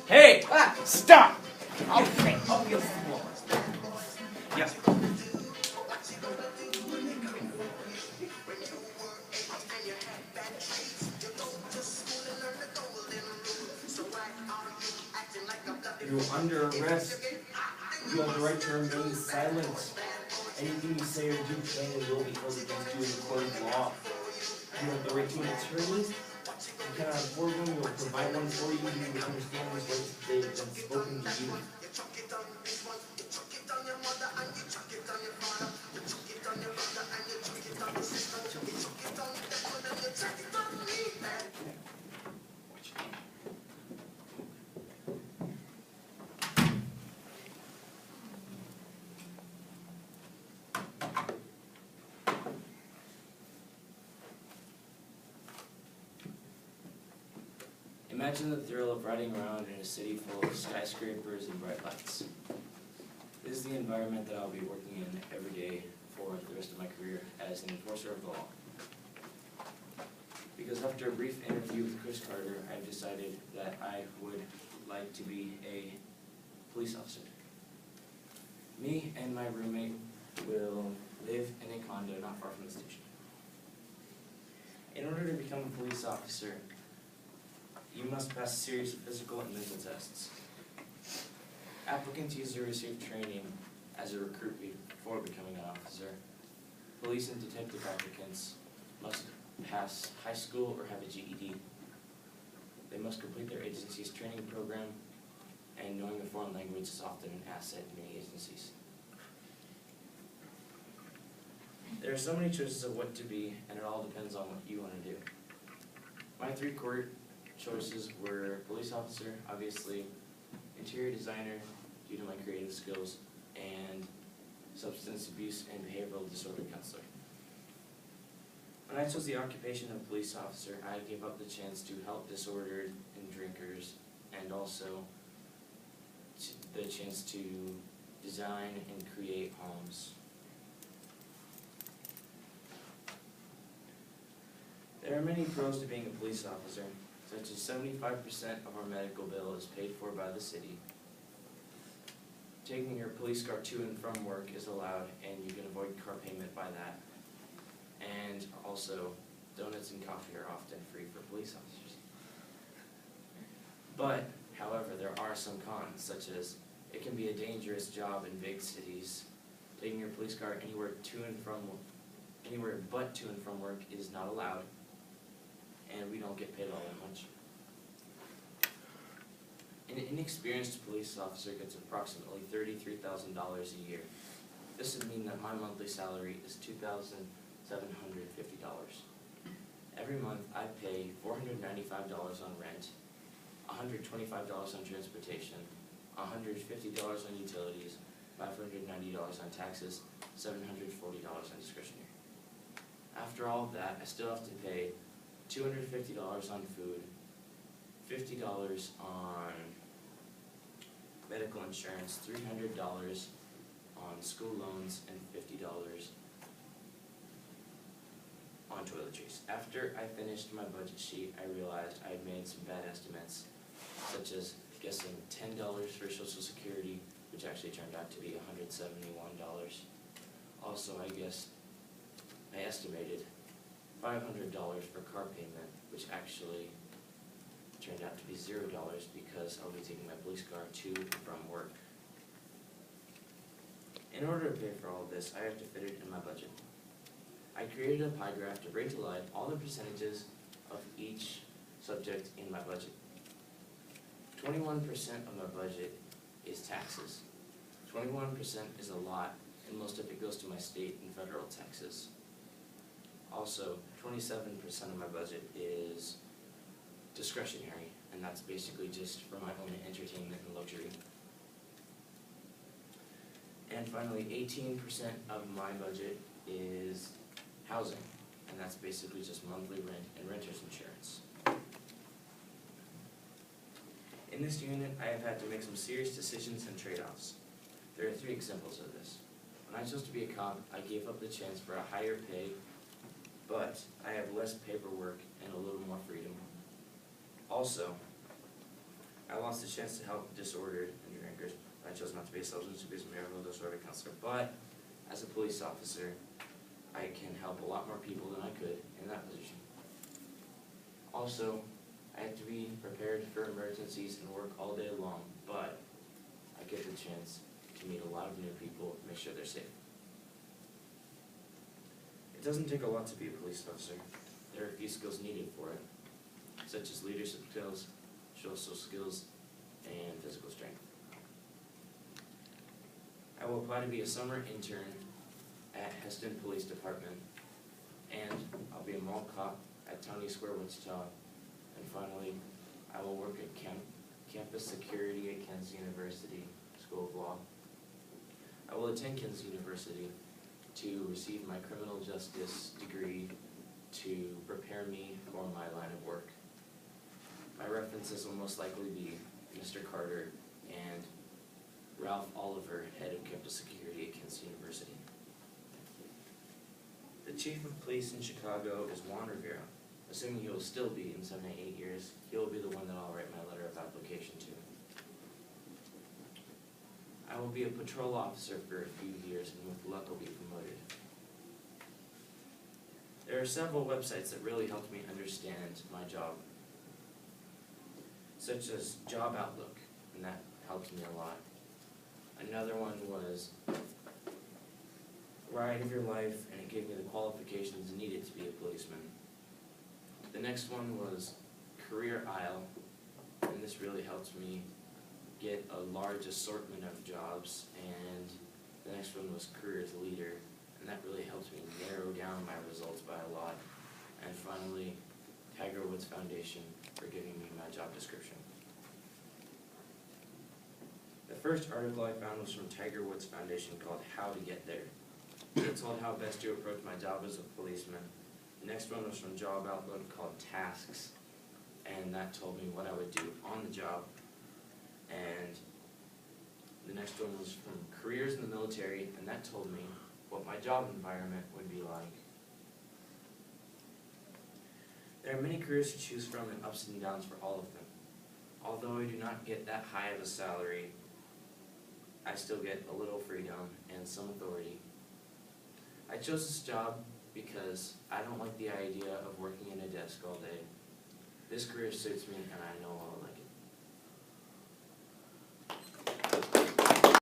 Hey! Stop! Okay, up your floor. Yeah. You're under arrest. You have the right to remain silent. Anything you say or do can and will be held against you in the court of law. You have the right to an attorney. You cannot afford one. We will provide one for you. You will understand these rights if they have been spoken to you. Imagine the thrill of riding around in a city full of skyscrapers and bright lights. This is the environment that I'll be working in every day for the rest of my career as an enforcer of the law. Because after a brief interview with Chris Carter, I've decided that I would like to be a police officer. Me and my roommate will live in a condo not far from the station. In order to become a police officer, you must pass a series of physical and mental tests. Applicants usually receive training as a recruit before becoming an officer. Police and detective applicants must pass high school or have a GED. They must complete their agency's training program, and knowing a foreign language is often an asset in many agencies. There are so many choices of what to be, and it all depends on what you want to do. My three core choices were police officer, obviously, interior designer, due to my creative skills, and substance abuse and behavioral disorder counselor. When I chose the occupation of police officer, I gave up the chance to help disordered and drinkers, and also the chance to design and create homes. There are many pros to being a police officer, such as 75% of our medical bill is paid for by the city. Taking your police car to and from work is allowed, and you can avoid car payment by that. And also, donuts and coffee are often free for police officers. But, however, there are some cons, such as it can be a dangerous job in big cities. Taking your police car anywhere but to and from work is not allowed, and we don't get paid all that much. An inexperienced police officer gets approximately $33,000 a year. This would mean that my monthly salary is $2,750. Every month I pay $495 on rent, $125 on transportation, $150 on utilities, $590 on taxes, $740 on discretionary. After all of that, I still have to pay $250 on food, $50 on medical insurance, $300 on school loans, and $50 on toiletries. After I finished my budget sheet, I realized I had made some bad estimates, such as guessing $10 for Social Security, which actually turned out to be $171. Also, I estimated $500 for car payment, which actually turned out to be $0 because I'll be taking my police car to and from work. In order to pay for all of this, I have to fit it in my budget. I created a pie graph to bring to light all the percentages of each subject in my budget. 21% of my budget is taxes. 21% is a lot, and most of it goes to my state and federal taxes. Also, 27% of my budget is discretionary, and that's basically just for my own entertainment and luxury. And finally, 18% of my budget is housing, and that's basically just monthly rent and renter's insurance. In this unit, I have had to make some serious decisions and trade-offs. There are 3 examples of this. When I chose to be a cop, I gave up the chance for a higher pay, but I have less paperwork and a little more freedom. Also, I lost the chance to help disordered and drinkers. I chose not to be a substance abuse and behavioral disorder counselor, but as a police officer, I can help a lot more people than I could in that position. Also, I have to be prepared for emergencies and work all day long, but I get the chance to meet a lot of new people and make sure they're safe. It doesn't take a lot to be a police officer. There are a few skills needed for it, such as leadership skills, social skills, and physical strength. I will apply to be a summer intern at Heston Police Department, and I'll be a mall cop at Tony Square, Wichita, and finally, I will work at campus security at Kansas University School of Law. I will attend Kansas University to receive my criminal justice degree to prepare me for my line of work. My references will most likely be Mr. Carter and Ralph Oliver, head of campus security at Kansas University. The chief of police in Chicago is Juan Rivera. Assuming he will still be in 7 to 8 years, he will be the one that I'll write my letter of application to. I will be a patrol officer for a few years, and with luck I'll be promoted. There are several websites that really helped me understand my job, such as Job Outlook, and that helped me a lot. Another one was Ride of Your Life, and it gave me the qualifications needed to be a policeman. The next one was Career Aisle, and this really helped me get a large assortment of jobs. And the next one was Career as a Leader, and that really helped me narrow down my results by a lot. And finally, Tiger Woods Foundation for giving me my job description. The first article I found was from Tiger Woods Foundation called How to Get There. It told how best to approach my job as a policeman. The next one was from Job Outlook called Tasks, and that told me what I would do on the job. And the next one was from Careers in the Military, and that told me what my job environment would be like. There are many careers to choose from and ups and downs for all of them. Although I do not get that high of a salary, I still get a little freedom and some authority. I chose this job because I don't like the idea of working in a desk all day. This career suits me and I know I'll like it.